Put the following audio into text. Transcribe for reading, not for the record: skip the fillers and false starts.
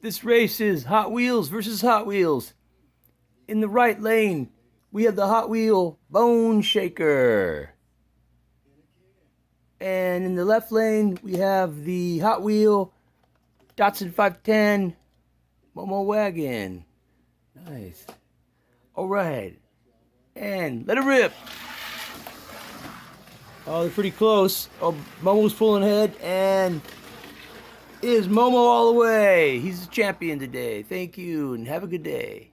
This race is Hot Wheels versus Hot Wheels. In the right lane, we have the Hot Wheel Bone Shaker. And in the left lane, we have the Hot Wheel Datsun 510 MOMO Wagon. Nice. All right. And let it rip. Oh, they're pretty close. Oh, Momo's pulling ahead, and is Momo all the way. He's the champion today. Thank you, and have a good day.